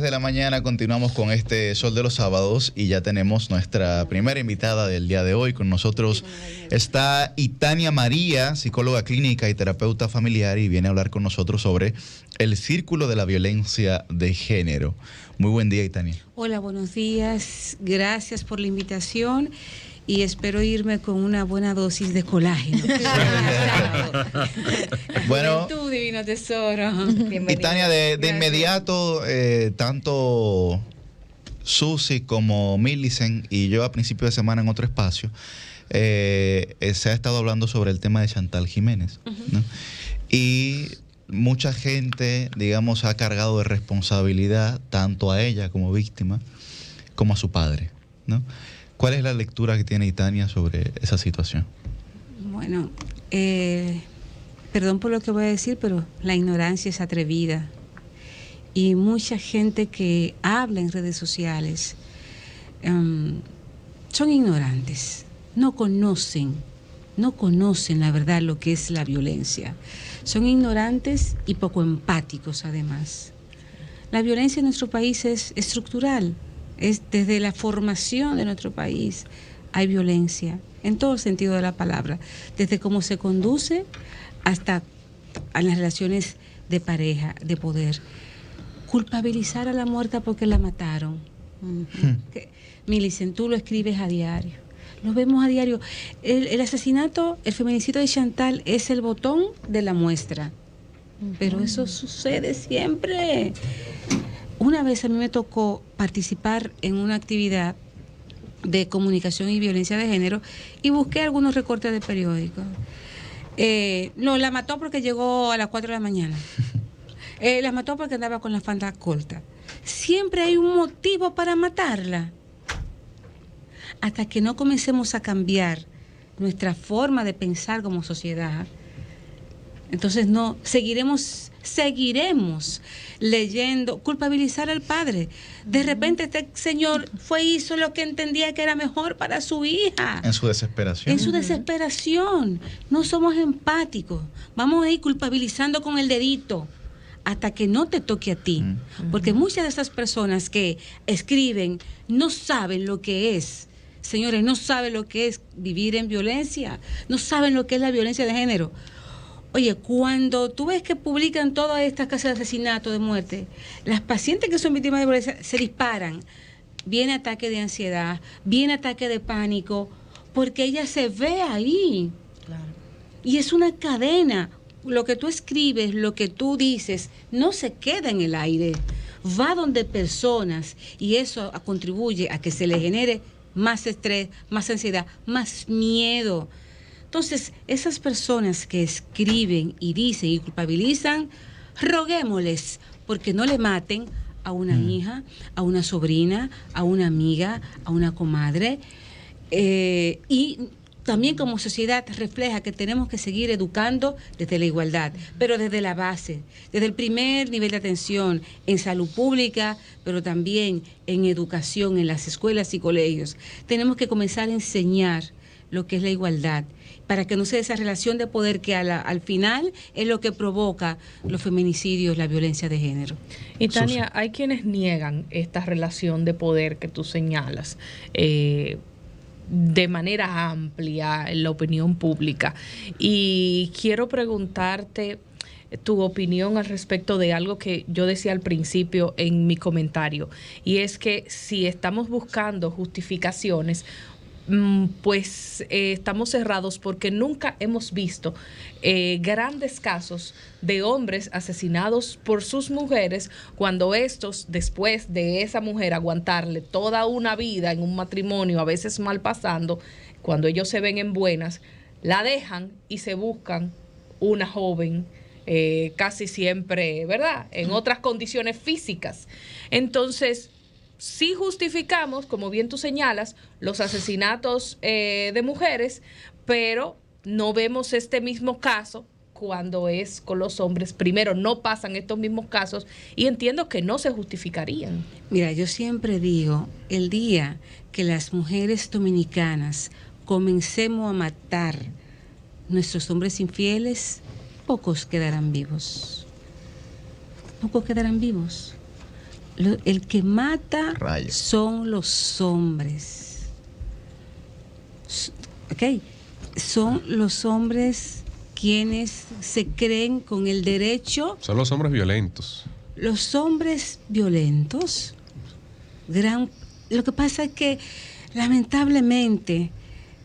de la mañana continuamos con este Sol de los Sábados y ya tenemos nuestra primera invitada del día de hoy. Con nosotros está Itania María, psicóloga clínica y terapeuta familiar, y viene a hablar con nosotros sobre el círculo de la violencia de género. Muy buen día, Itania. Hola, buenos días. Gracias por la invitación. Y espero irme con una buena dosis de colágeno. Bueno, Juventud, divino tesoro. Itania, de inmediato, tanto Susi como Millicent y yo a principio de semana en otro espacio, se ha estado hablando sobre el tema de Chantal Jiménez, ¿no? Y mucha gente, digamos, ha cargado de responsabilidad tanto a ella como víctima, como a su padre, ¿no? ¿Cuál es la lectura que tiene Itania sobre esa situación? Bueno, perdón por lo que voy a decir, pero la ignorancia es atrevida. Y mucha gente que habla en redes sociales son ignorantes, no conocen la verdad lo que es la violencia. Son ignorantes y poco empáticos además. La violencia en nuestro país es estructural. Es desde la formación de nuestro país hay violencia en todo el sentido de la palabra, desde cómo se conduce hasta a las relaciones de pareja, de poder. Culpabilizar a la muerta porque la mataron. Millicent, tú lo escribes a diario, lo vemos a diario. El asesinato, el feminicidio de Chantal es el botón de la muestra, pero eso sucede siempre. Una vez a mí me tocó participar en una actividad de comunicación y violencia de género y busqué algunos recortes de periódicos. No, la mató porque llegó a las 4 de la mañana. La mató porque andaba con la falda corta. Siempre hay un motivo para matarla. Hasta que no comencemos a cambiar nuestra forma de pensar como sociedad, entonces no seguiremos leyendo, culpabilizar al padre. De repente este señor hizo lo que entendía que era mejor para su hija. En su desesperación. En su desesperación. No somos empáticos. Vamos a ir culpabilizando con el dedito hasta que no te toque a ti. Porque muchas de esas personas que escriben no saben lo que es. Señores, no saben lo que es vivir en violencia. No saben lo que es la violencia de género. Oye, cuando tú ves que publican todas estas casos de asesinato, de muerte, las pacientes que son víctimas de violencia se disparan. Viene ataque de ansiedad, viene ataque de pánico, porque ella se ve ahí. Claro. Y es una cadena. Lo que tú escribes, lo que tú dices, no se queda en el aire. Va donde personas y eso contribuye a que se le genere más estrés, más ansiedad, más miedo. Entonces, esas personas que escriben y dicen y culpabilizan, roguémosles porque no le maten a una hija, a una sobrina, a una amiga, a una comadre. Y también como sociedad refleja que tenemos que seguir educando desde la igualdad, pero desde la base, desde el primer nivel de atención, en salud pública, pero también en educación, en las escuelas y colegios. Tenemos que comenzar a enseñar lo que es la igualdad, para que no sea esa relación de poder que al final es lo que provoca los feminicidios, la violencia de género. Y Tania, hay quienes niegan esta relación de poder que tú señalas de manera amplia en la opinión pública. Y quiero preguntarte tu opinión al respecto de algo que yo decía al principio en mi comentario, y es que si estamos buscando justificaciones, pues estamos cerrados porque nunca hemos visto grandes casos de hombres asesinados por sus mujeres cuando estos, después de esa mujer aguantarle toda una vida en un matrimonio, a veces mal pasando, cuando ellos se ven en buenas, la dejan y se buscan una joven, casi siempre, ¿verdad?, en otras condiciones físicas. Entonces, sí justificamos, como bien tú señalas, los asesinatos de mujeres, pero no vemos este mismo caso cuando es con los hombres. Primero, no pasan estos mismos casos y entiendo que no se justificarían. Mira, yo siempre digo, el día que las mujeres dominicanas comencemos a matar nuestros hombres infieles, pocos quedarán vivos. Pocos quedarán vivos. El que mata Rayos. son los hombres. ¿Ok? Son los hombres quienes se creen con el derecho. Son los hombres violentos. Los hombres violentos. Lo que pasa es que, lamentablemente,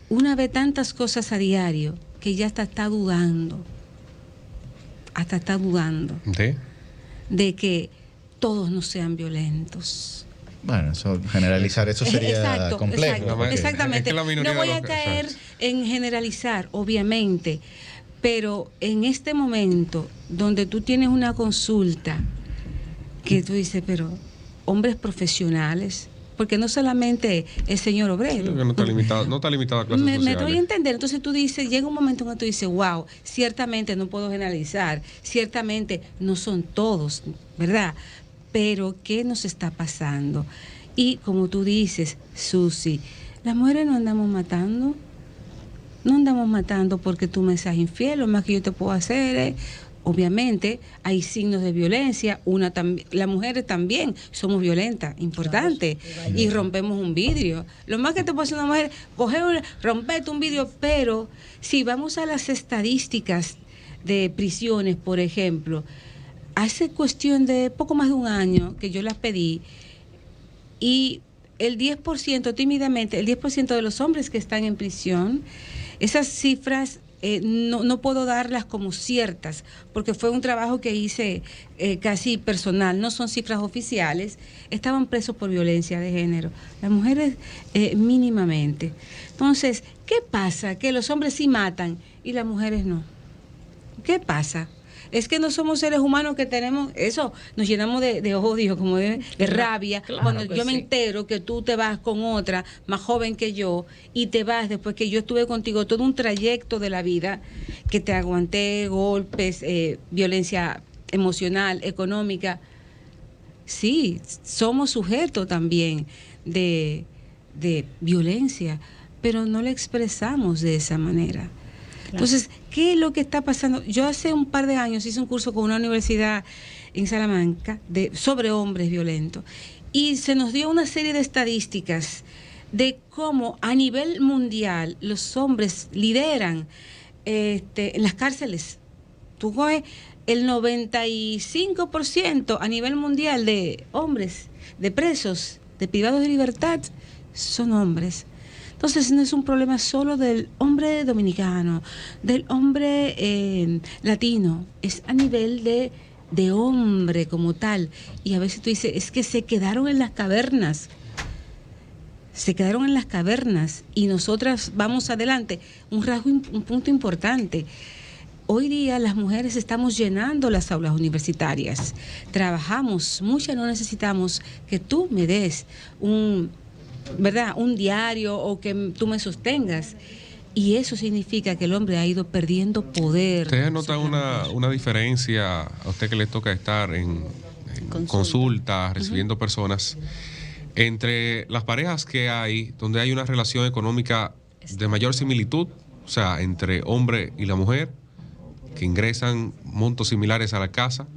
una ve tantas cosas a diario que ya hasta está dudando. De que todos no sean violentos. Bueno, generalizar eso sería complejo. Exactamente. No voy a caer en generalizar, obviamente, pero en este momento donde tú tienes una consulta que tú dices, pero hombres profesionales, porque no solamente el señor obrero. No está limitado a clases sociales. Me doy a entender. Entonces tú dices, llega un momento en que tú dices, wow, ciertamente no puedo generalizar, ciertamente no son todos, ¿verdad? Pero ¿qué nos está pasando? Y como tú dices, Susi, las mujeres no andamos matando porque tú me seas infiel, lo más que yo te puedo hacer es, obviamente, hay signos de violencia, las mujeres también somos violentas, importante, y rompemos un vidrio. Lo más que te puede hacer una mujer, romperte un vidrio, pero si vamos a las estadísticas de prisiones, por ejemplo, hace cuestión de poco más de un año que yo las pedí, y el 10%, tímidamente, el 10% de los hombres que están en prisión, esas cifras no puedo darlas como ciertas, porque fue un trabajo que hice casi personal, no son cifras oficiales, estaban presos por violencia de género. Las mujeres mínimamente. Entonces, ¿qué pasa? Que los hombres sí matan y las mujeres no. ¿Qué pasa? Es que no somos seres humanos que tenemos eso, nos llenamos de odio, como de rabia, cuando yo me entero que tú te vas con otra más joven que yo y te vas después que yo estuve contigo todo un trayecto de la vida, que te aguanté golpes, violencia emocional, económica. Sí, somos sujetos también de violencia, pero no la expresamos de esa manera. Entonces, ¿qué es lo que está pasando? Yo hace un par de años hice un curso con una universidad en Salamanca sobre hombres violentos y se nos dio una serie de estadísticas de cómo a nivel mundial los hombres lideran en las cárceles. Tú coges el 95% a nivel mundial de hombres, de presos, de privados de libertad, son hombres. Entonces no es un problema solo del hombre dominicano, del hombre latino, es a nivel de hombre como tal. Y a veces tú dices, es que se quedaron en las cavernas y nosotras vamos adelante. Un punto importante. Hoy día las mujeres estamos llenando las aulas universitarias, trabajamos, muchas no necesitamos que tú me des un diario o que tú me sostengas, y eso significa que el hombre ha ido perdiendo poder. ¿Usted nota una diferencia a usted que le toca estar en consultas, recibiendo personas, entre las parejas que hay donde hay una relación económica de mayor similitud, o sea, entre hombre y la mujer, que ingresan montos similares a la casa,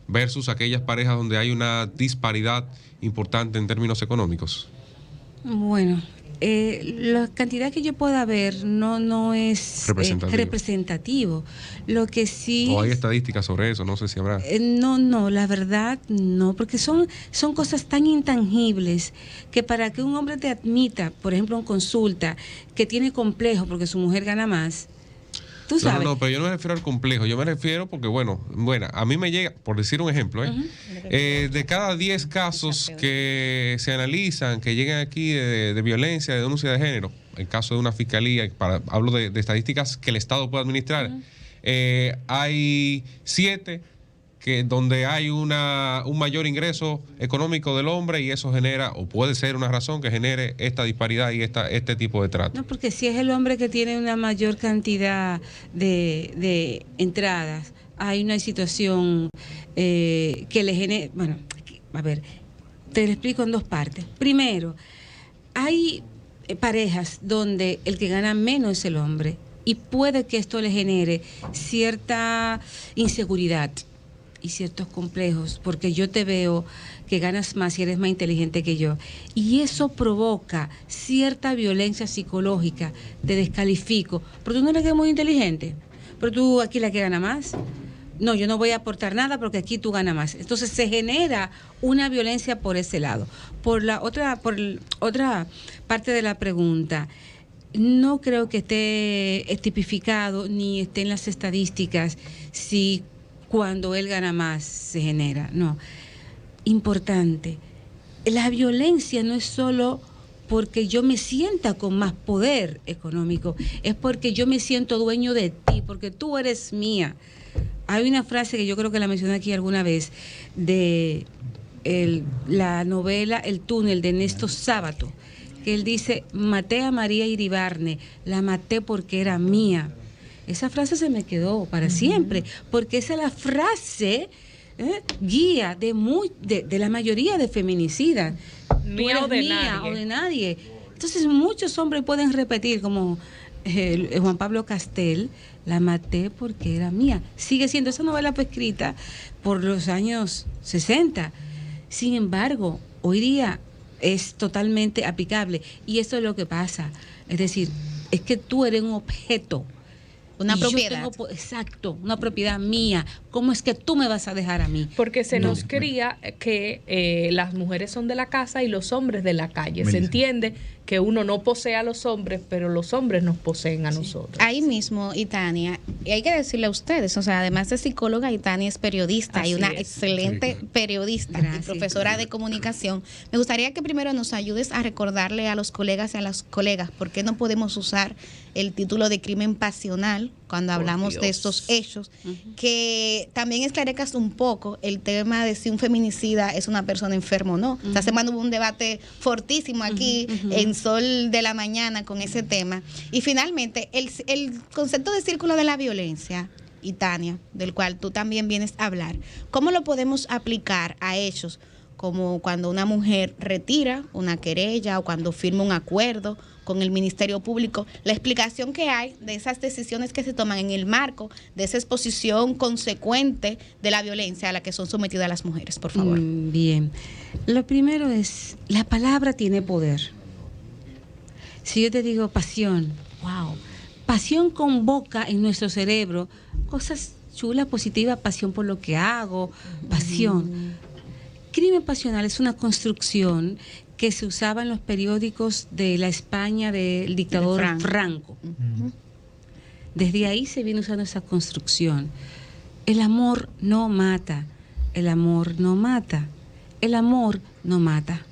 versus aquellas parejas donde hay una disparidad importante en términos económicos? Bueno, la cantidad que yo pueda ver no es representativo. Lo que sí... ¿O hay estadísticas sobre eso? No sé si habrá. No, la verdad no, porque son cosas tan intangibles que para que un hombre te admita, por ejemplo, en consulta, que tiene complejo porque su mujer gana más, tú sabes. No, pero yo no me refiero al complejo, yo me refiero porque, bueno, a mí me llega, por decir un ejemplo, de cada 10 casos que se analizan, que llegan aquí de violencia, de denuncia de género, en caso de una fiscalía, hablo de estadísticas que el Estado puede administrar, hay 7 donde hay un mayor ingreso económico del hombre, y eso genera, o puede ser una razón que genere esta disparidad y este tipo de trato. No, porque si es el hombre que tiene una mayor cantidad de entradas, hay una situación que le genera... Bueno, a ver, te lo explico en dos partes. Primero, hay parejas donde el que gana menos es el hombre, y puede que esto le genere cierta inseguridad y ciertos complejos, porque yo te veo que ganas más y eres más inteligente que yo. Y eso provoca cierta violencia psicológica, te descalifico, pero tú no eres que muy inteligente, pero tú aquí la que gana más. No, yo no voy a aportar nada porque aquí tú ganas más. Entonces se genera una violencia por ese lado. Por otra parte de la pregunta, no creo que esté tipificado ni esté en las estadísticas si cuando él gana más se genera. No. Importante. La violencia no es solo porque yo me sienta con más poder económico, es porque yo me siento dueño de ti, porque tú eres mía. Hay una frase que yo creo que la mencioné aquí alguna vez de la novela El túnel de Ernesto Sábato, que él dice: maté a María Iribarne, la maté porque era mía. Esa frase se me quedó para siempre, porque esa es la frase guía de la mayoría de feminicidas. Mía o de nadie. O de nadie. Entonces muchos hombres pueden repetir como Juan Pablo Castel, la maté porque era mía. Sigue siendo, esa novela fue escrita por los años 60. Sin embargo, hoy día es totalmente aplicable. Y eso es lo que pasa. Es decir, es que tú eres un objeto. Una propiedad. Exacto, una propiedad mía. ¿Cómo es que tú me vas a dejar a mí? Porque se nos cría que las mujeres son de la casa y los hombres de la calle. Se entiende que uno no posee a los hombres, pero los hombres nos poseen a nosotros. Ahí mismo, Itania, y hay que decirle a ustedes, o sea, además de psicóloga, Itania es periodista y una excelente periodista y profesora de comunicación. Me gustaría que primero nos ayudes a recordarle a los colegas y a las colegas por qué no podemos usar el título de crimen pasional cuando hablamos de estos hechos, que también esclarezcas un poco el tema de si un feminicida es una persona enferma o no. Esta semana hubo un debate fortísimo aquí en Sol de la Mañana con ese tema. Y finalmente, el concepto de círculo de la violencia, y Tania, del cual tú también vienes a hablar, ¿cómo lo podemos aplicar a hechos como cuando una mujer retira una querella o cuando firma un acuerdo con el Ministerio Público? La explicación que hay de esas decisiones que se toman en el marco de esa exposición consecuente de la violencia a la que son sometidas las mujeres, por favor. Bien. Lo primero es, la palabra tiene poder. Si yo te digo pasión, wow, pasión convoca en nuestro cerebro cosas chulas, positivas, pasión por lo que hago, pasión. Crimen pasional es una construcción que se usaba en los periódicos de la España del dictador Franco. Desde ahí se viene usando esa construcción. El amor no mata, el amor no mata, el amor no mata.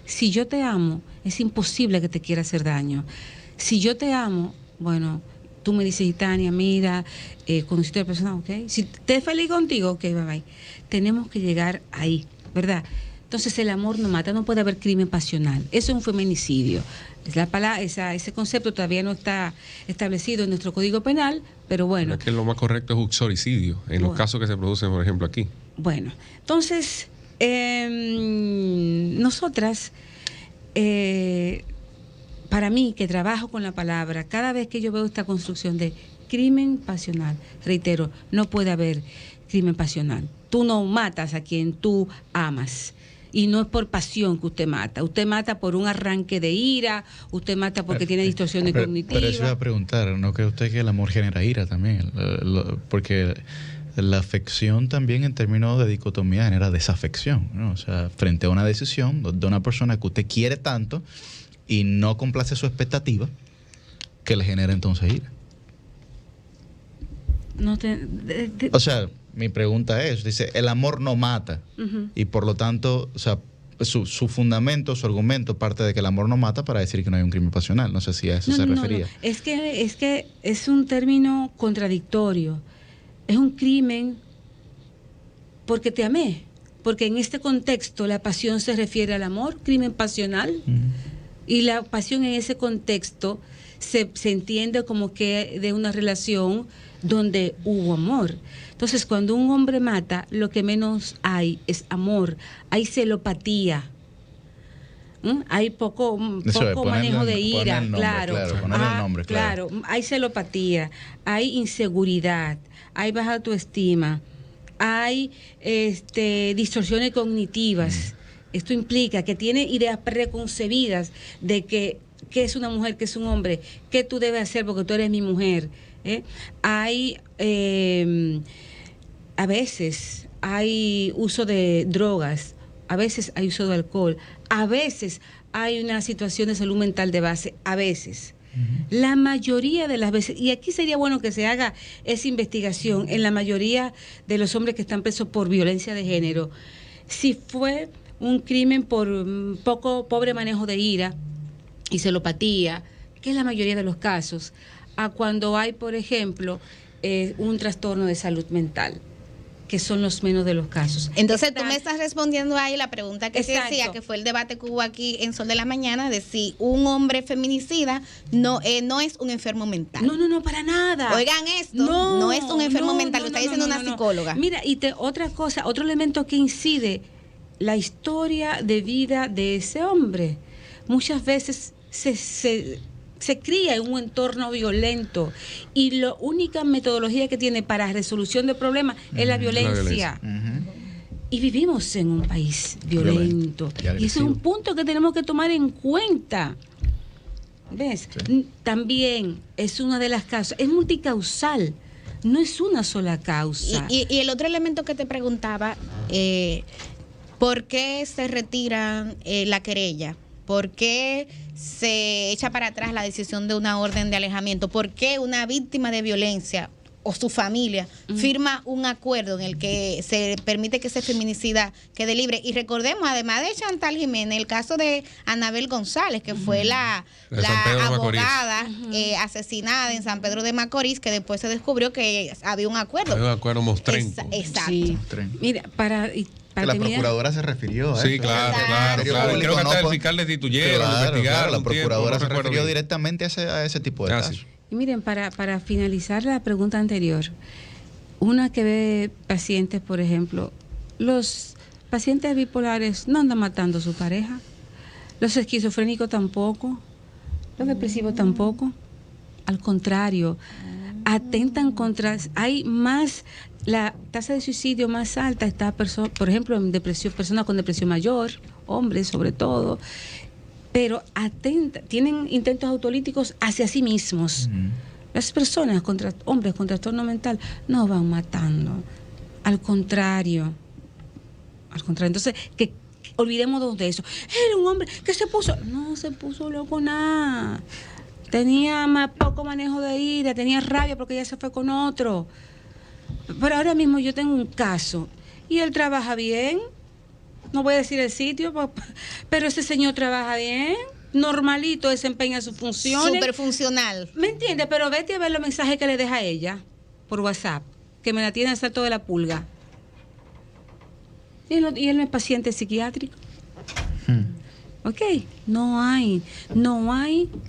Si yo te amo, es imposible que te quiera hacer daño. Si yo te amo, bueno, tú me dices, Tania, mira, conociste a la persona, ok. Si te es feliz contigo, ok, bye bye. Tenemos que llegar ahí, ¿verdad? Entonces el amor no mata, no puede haber crimen pasional. Eso es un feminicidio. Es la palabra, ese concepto todavía no está establecido en nuestro Código Penal, pero bueno. Es que lo más correcto es uxoricidio, en los casos que se producen, por ejemplo, aquí. Bueno, entonces, nosotras, para mí, que trabajo con la palabra, cada vez que yo veo esta construcción de crimen pasional, reitero, no puede haber crimen pasional. Tú no matas a quien tú amas. Y no es por pasión que usted mata por un arranque de ira, usted mata porque tiene distorsiones cognitivas. Pero eso iba a preguntar, ¿no cree usted que el amor genera ira también? Porque la afección también en términos de dicotomía genera desafección, ¿no? O sea, frente a una decisión de una persona que usted quiere tanto y no complace su expectativa, que le genera entonces ira. O sea, mi pregunta es, dice, el amor no mata, y por lo tanto, o sea, su fundamento, su argumento parte de que el amor no mata para decir que no hay un crimen pasional. No sé si a eso se refería. No. Es que es un término contradictorio. Es un crimen porque te amé, porque en este contexto la pasión se refiere al amor, crimen pasional, y la pasión en ese contexto se entiende como que de una relación donde hubo amor. Entonces, cuando un hombre mata, lo que menos hay es amor, hay celopatía. Hay poco manejo de ira, claro, hay celopatía, hay inseguridad, hay baja autoestima, hay distorsiones cognitivas. Esto implica que tiene ideas preconcebidas de qué es una mujer, qué es un hombre, qué tú debes hacer porque tú eres mi mujer. Hay, a veces, hay uso de drogas, a veces hay uso de alcohol, a veces hay una situación de salud mental de base, a veces. La mayoría de las veces, y aquí sería bueno que se haga esa investigación en la mayoría de los hombres que están presos por violencia de género, si fue un crimen por pobre manejo de ira y celopatía, que es la mayoría de los casos, a cuando hay, por ejemplo, un trastorno de salud mental, que son los menos de los casos. Entonces tú me estás respondiendo ahí la pregunta que te decía, que fue el debate que hubo aquí en Sol de la Mañana, de si un hombre feminicida no es un enfermo mental. No, para nada. Oigan esto, no es un enfermo mental, lo está diciendo una psicóloga. Mira, otra cosa, otro elemento que incide, la historia de vida de ese hombre. Muchas veces se cría en un entorno violento y la única metodología que tiene para resolución de problemas es la violencia. Y vivimos en un país violento. Y ese es un punto que tenemos que tomar en cuenta. ¿Ves? Sí. También es una de las causas, es multicausal, no es una sola causa. Y el otro elemento que te preguntaba, ¿por qué se retira la querella? ¿Por qué se echa para atrás la decisión de una orden de alejamiento? ¿Por qué una víctima de violencia o su familia firma un acuerdo en el que se permite que ese feminicida quede libre? Y recordemos, además de Chantal Jiménez, el caso de Anabel González, que fue la abogada asesinada en San Pedro de Macorís, que después se descubrió que había un acuerdo. Había un acuerdo mostrenco. Exacto. Sí. Mira, que la procuradora se refirió a eso. Sí, claro. Creo que hasta el fiscal destituyeron, investigaron. La procuradora se refirió directamente a ese tipo de casos. Y miren, para finalizar la pregunta anterior, una que ve pacientes, por ejemplo, los pacientes bipolares no andan matando a su pareja, los esquizofrénicos tampoco, los depresivos tampoco, al contrario, atentan contra, hay más, la tasa de suicidio más alta está, por ejemplo, en depresión, personas con depresión mayor, hombres sobre todo, pero tienen intentos autolíticos hacia sí mismos. Las personas, hombres con trastorno mental, no van matando, al contrario. Entonces, que olvidémonos de eso. Era un hombre que no se puso loco nada. Tenía poco manejo de ira, tenía rabia porque ella se fue con otro. Pero ahora mismo yo tengo un caso y él trabaja bien, no voy a decir el sitio, pero ese señor trabaja bien, normalito, desempeña sus funciones. Súper funcional. ¿Me entiendes? Pero vete a ver los mensajes que le deja a ella por WhatsApp, que me la tiene hasta toda la pulga. Y él no es paciente psiquiátrico. Ok, no hay.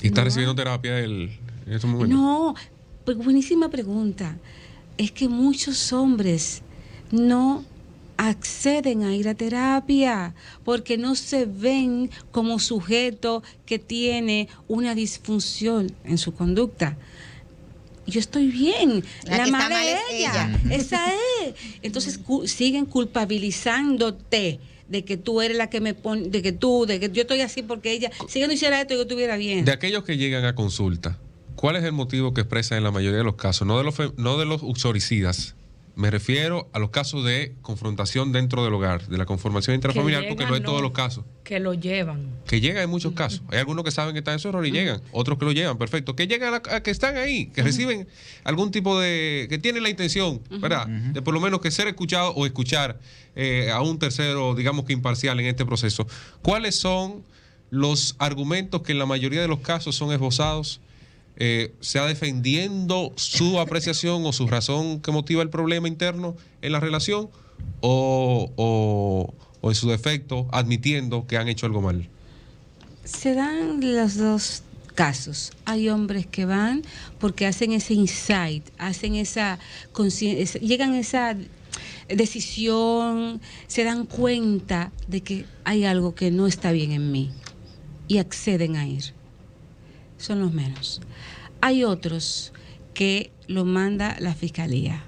¿Y está recibiendo terapia en estos momentos? No, pues buenísima pregunta. Es que muchos hombres no acceden a ir a terapia porque no se ven como sujeto que tiene una disfunción en su conducta. Yo estoy bien, la mala es ella. Esa es. Entonces siguen culpabilizándote de que tú eres la que me pone, de que yo estoy así porque ella, si ella no hiciera esto, yo estuviera bien. De aquellos que llegan a consulta, ¿cuál es el motivo que expresan en la mayoría de los casos? No de los uxoricidas. Me refiero a los casos de confrontación dentro del hogar, de la conformación intrafamiliar, porque no es todos los casos. Que lo llevan. Que llegan en muchos casos. Hay algunos que saben que están en su error y llegan. Otros que lo llevan, perfecto. Que llegan a que están ahí, que reciben algún tipo de... que tienen la intención, ¿verdad? De por lo menos que ser escuchado o escuchar a un tercero, digamos que imparcial en este proceso. ¿Cuáles son los argumentos que en la mayoría de los casos son esbozados? ¿Sea defendiendo su apreciación o su razón que motiva el problema interno en la relación o en su defecto admitiendo que han hecho algo mal? Se dan los dos casos. Hay hombres que van porque hacen ese insight, hacen llegan a esa decisión, se dan cuenta de que hay algo que no está bien en mí y acceden a ir. Son los menos. Hay otros que lo manda la fiscalía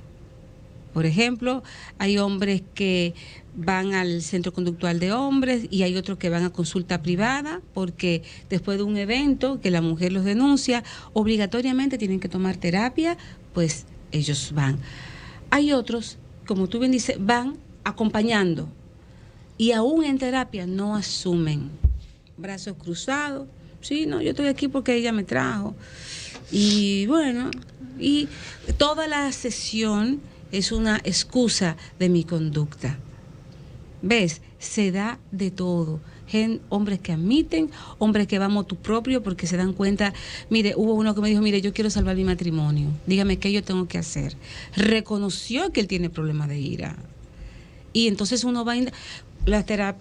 Por ejemplo, hay hombres que van al centro conductual de hombres y hay otros que van a consulta privada porque después de un evento que la mujer los denuncia, obligatoriamente tienen que tomar terapia, pues ellos van. Hay otros, como tú bien dices, van acompañando y aún en terapia no asumen. Brazos cruzados, sí, no, yo estoy aquí porque ella me trajo. Y bueno, y toda la sesión es una excusa de mi conducta. ¿Ves? Se da de todo. Hombres que admiten, hombres que van motu propio porque se dan cuenta. Mire, hubo uno que me dijo, mire, yo quiero salvar mi matrimonio. Dígame qué yo tengo que hacer. Reconoció que él tiene problemas de ira. Y entonces uno va...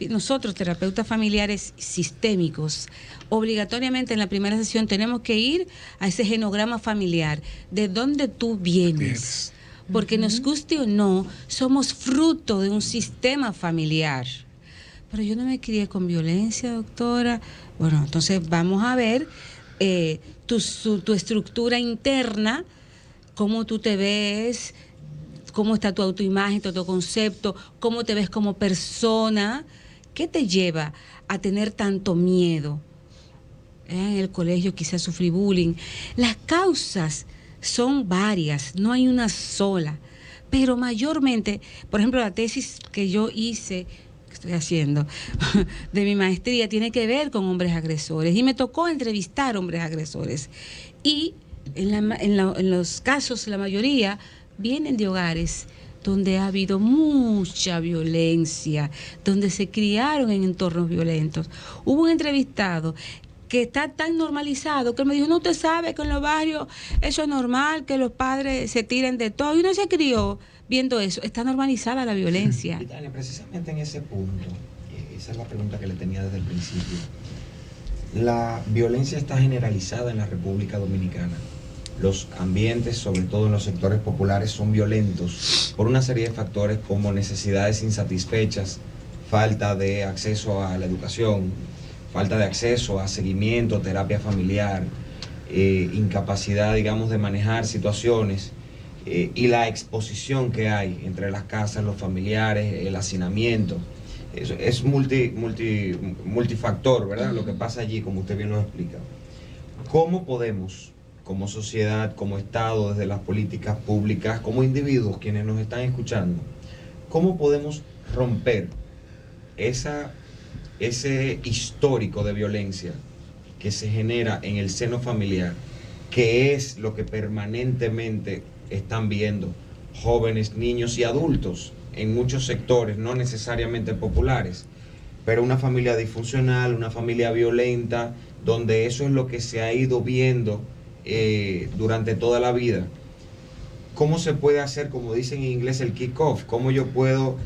Nosotros, terapeutas familiares sistémicos, obligatoriamente en la primera sesión tenemos que ir a ese genograma familiar, de dónde tú vienes. Porque nos guste o no, somos fruto de un sistema familiar. Pero yo no me crié con violencia, doctora. Bueno, entonces vamos a ver tu estructura interna, cómo tú te ves, cómo está tu autoimagen, tu autoconcepto, cómo te ves como persona. ¿Qué te lleva a tener tanto miedo? En el colegio quizás sufrí bullying. Las causas son varias, no hay una sola, pero mayormente, por ejemplo, la tesis que yo hice, que estoy haciendo, de mi maestría, tiene que ver con hombres agresores y me tocó entrevistar hombres agresores y en los casos, la mayoría vienen de hogares donde ha habido mucha violencia, donde se criaron en entornos violentos. Hubo un entrevistado que está tan normalizado que él me dijo, no, usted sabe que en los barrios eso es normal, que los padres se tiren de todo, y uno se crió viendo eso. Está normalizada la violencia. Y Tania, precisamente en ese punto, esa es la pregunta que le tenía desde el principio. La violencia está generalizada en la República Dominicana. Los ambientes, sobre todo en los sectores populares, son violentos por una serie de factores como necesidades insatisfechas, falta de acceso a la educación, falta de acceso a seguimiento, terapia familiar, incapacidad, digamos, de manejar situaciones y la exposición que hay entre las casas, los familiares, el hacinamiento. Es multifactor, ¿verdad? Lo que pasa allí, como usted bien lo explica. ¿Cómo podemos, como sociedad, como Estado, desde las políticas públicas, como individuos, quienes nos están escuchando, cómo podemos romper ese histórico de violencia que se genera en el seno familiar, que es lo que permanentemente están viendo jóvenes, niños y adultos en muchos sectores, no necesariamente populares, pero una familia disfuncional, una familia violenta, donde eso es lo que se ha ido viendo durante toda la vida? ¿Cómo se puede hacer, como dicen en inglés, el kick-off? ¿Cómo yo puedo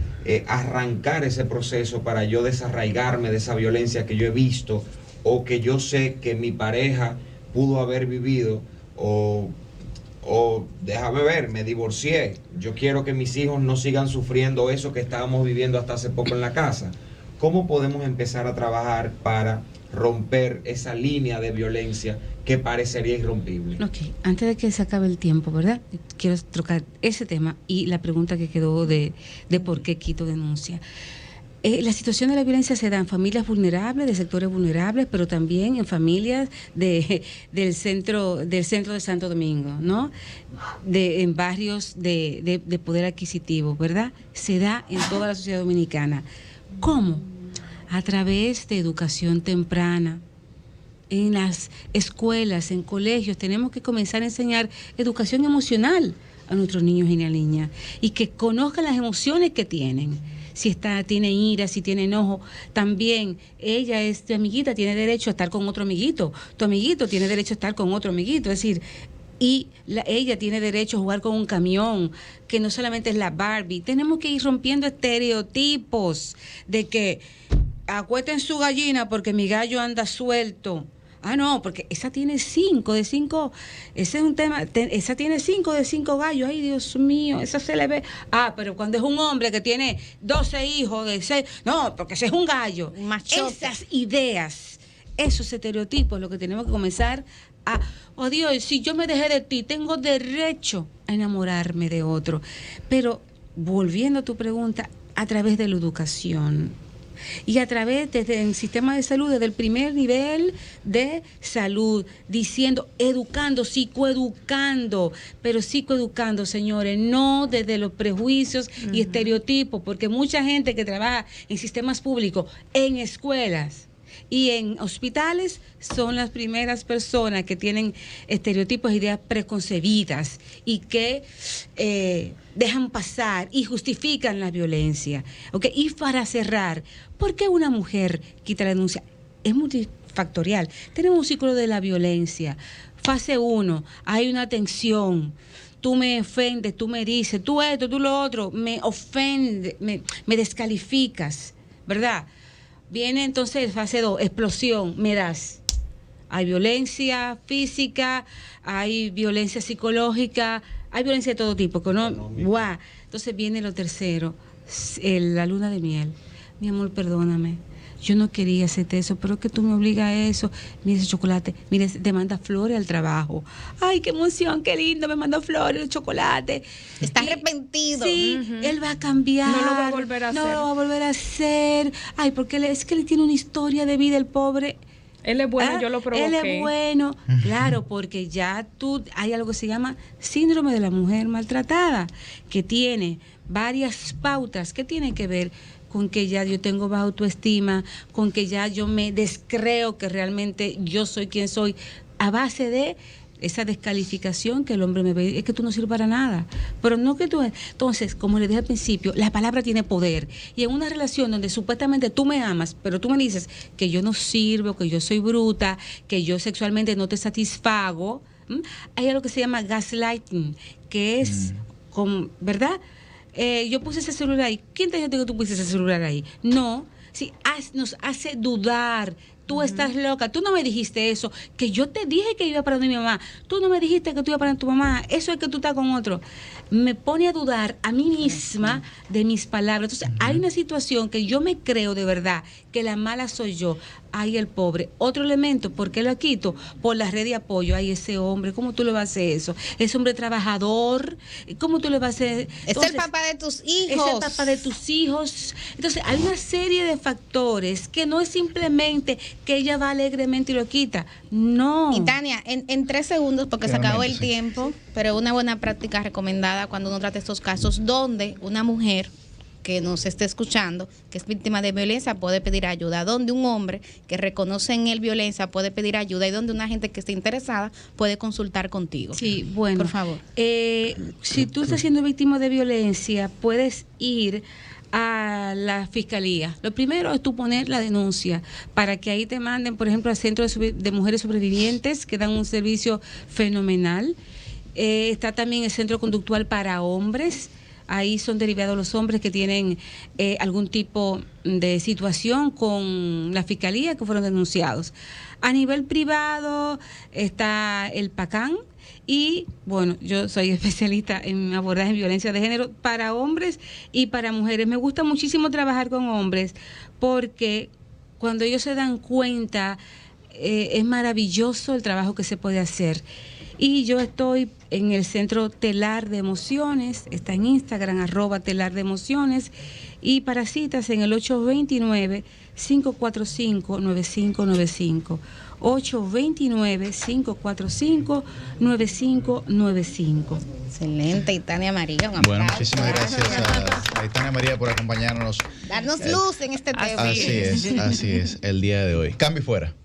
arrancar ese proceso para yo desarraigarme de esa violencia que yo he visto o que yo sé que mi pareja pudo haber vivido o déjame ver, me divorcié, yo quiero que mis hijos no sigan sufriendo eso que estábamos viviendo hasta hace poco en la casa? ¿Cómo podemos empezar a trabajar para romper esa línea de violencia que parecería irrompible? Ok, antes de que se acabe el tiempo, ¿verdad? Quiero tocar ese tema y la pregunta que quedó de por qué Quito denuncia. La situación de la violencia se da en familias vulnerables, de sectores vulnerables, pero también en familias del centro de Santo Domingo, ¿no? En barrios de poder adquisitivo, ¿verdad? Se da en toda la sociedad dominicana. ¿Cómo? A través de educación temprana. En las escuelas, en colegios, tenemos que comenzar a enseñar educación emocional a nuestros niños y niñas y que conozcan las emociones que tienen. Si tiene ira, si tiene enojo, también ella es tu amiguita, tiene derecho a estar con otro amiguito. Tu amiguito tiene derecho a estar con otro amiguito. Es decir, ella tiene derecho a jugar con un camión, que no solamente es la Barbie. Tenemos que ir rompiendo estereotipos de que acuesten su gallina porque mi gallo anda suelto. Ah, no, porque esa tiene 5 de 5, ese es un tema, esa tiene 5 de 5 gallos, ay Dios mío, esa se le ve. Ah, pero cuando es un hombre que tiene 12 hijos, de 6, no, porque ese es un gallo. Machote. Esas ideas, esos estereotipos, lo que tenemos que comenzar a, Dios, si yo me dejé de ti, tengo derecho a enamorarme de otro. Pero volviendo a tu pregunta, a través de la educación. Y a través desde el sistema de salud, desde el primer nivel de salud, diciendo, educando, psicoeducando, pero psicoeducando, señores, no desde los prejuicios y estereotipos, porque mucha gente que trabaja en sistemas públicos, en escuelas y en hospitales, son las primeras personas que tienen estereotipos e ideas preconcebidas y que dejan pasar y justifican la violencia. ¿Okay? Y para cerrar, ¿por qué una mujer quita la denuncia? Es multifactorial. Tenemos un ciclo de la violencia. Fase 1, hay una tensión. Tú me ofendes, tú me dices, tú esto, tú lo otro, me ofendes, me descalificas, ¿verdad? Viene entonces fase 2, explosión, me das. Hay violencia física, hay violencia psicológica, hay violencia de todo tipo, ¿no? ¡Guau! Entonces viene lo tercero, la luna de miel. Mi amor, perdóname. Yo no quería hacerte eso, pero es que tú me obligas a eso. Mira ese chocolate, mira, te manda flores al trabajo. Ay, qué emoción, qué lindo, me mandó flores, el chocolate. Está arrepentido. Sí, él va a cambiar. No lo va a volver a hacer. No lo va a volver a hacer. Ay, porque es que él tiene una historia de vida, el pobre. Él es bueno, yo lo provoqué. Él es bueno, claro, porque ya hay algo que se llama síndrome de la mujer maltratada, que tiene varias pautas que tienen que ver con que ya yo tengo baja autoestima, con que ya yo me descreo que realmente yo soy quien soy, a base de esa descalificación que el hombre me ve, es que tú no sirves para nada. Pero no que tú... Entonces, como le dije al principio, la palabra tiene poder. Y en una relación donde supuestamente tú me amas, pero tú me dices que yo no sirvo, que yo soy bruta, que yo sexualmente no te satisfago, hay algo que se llama gaslighting, que es, ¿verdad? Yo puse ese celular ahí. ¿Quién te dijo que tú pusiste ese celular ahí? No. Sí, nos hace dudar. Tú estás loca, tú no me dijiste eso, que yo te dije que iba para donde mi mamá, tú no me dijiste que tú ibas para tu mamá, eso es que tú estás con otro. Me pone a dudar a mí misma de mis palabras. Entonces, hay una situación que yo me creo de verdad, que la mala soy yo. Ay, el pobre. Otro elemento, ¿por qué lo quito? Por la red de apoyo. Ay, ese hombre, ¿cómo tú le vas a hacer eso? Ese hombre trabajador, ¿cómo tú le vas a hacer? Entonces, es el papá de tus hijos. Es el papá de tus hijos. Entonces, hay una serie de factores que no es simplemente que ella va alegremente y lo quita. No. Y Tania, en 3 segundos, porque se acabó el tiempo, pero una buena práctica recomendada cuando uno trata estos casos, donde una mujer que nos esté escuchando, que es víctima de violencia, puede pedir ayuda, donde un hombre que reconoce en él violencia puede pedir ayuda, y donde una gente que esté interesada puede consultar contigo. Sí, bueno. Por favor. Si tú estás siendo víctima de violencia, puedes ir a la fiscalía. Lo primero es tú poner la denuncia para que ahí te manden, por ejemplo, al Centro de Mujeres Sobrevivientes, que dan un servicio fenomenal. Está también el Centro Conductual para Hombres. Ahí son derivados los hombres que tienen algún tipo de situación con la fiscalía, que fueron denunciados. A nivel privado está el PACAN. Y bueno, yo soy especialista en abordaje de violencia de género para hombres y para mujeres. Me gusta muchísimo trabajar con hombres porque cuando ellos se dan cuenta, es maravilloso el trabajo que se puede hacer. Y yo estoy en el Centro Telar de Emociones, está en Instagram, @Telar de Emociones, y para citas en el 829-545-9595. 829-545-9595. Excelente, y Tania María, un bueno, muchísimas gracias a Tania María por acompañarnos. Darnos luz en este tema. Así es, el día de hoy. Cambio y fuera.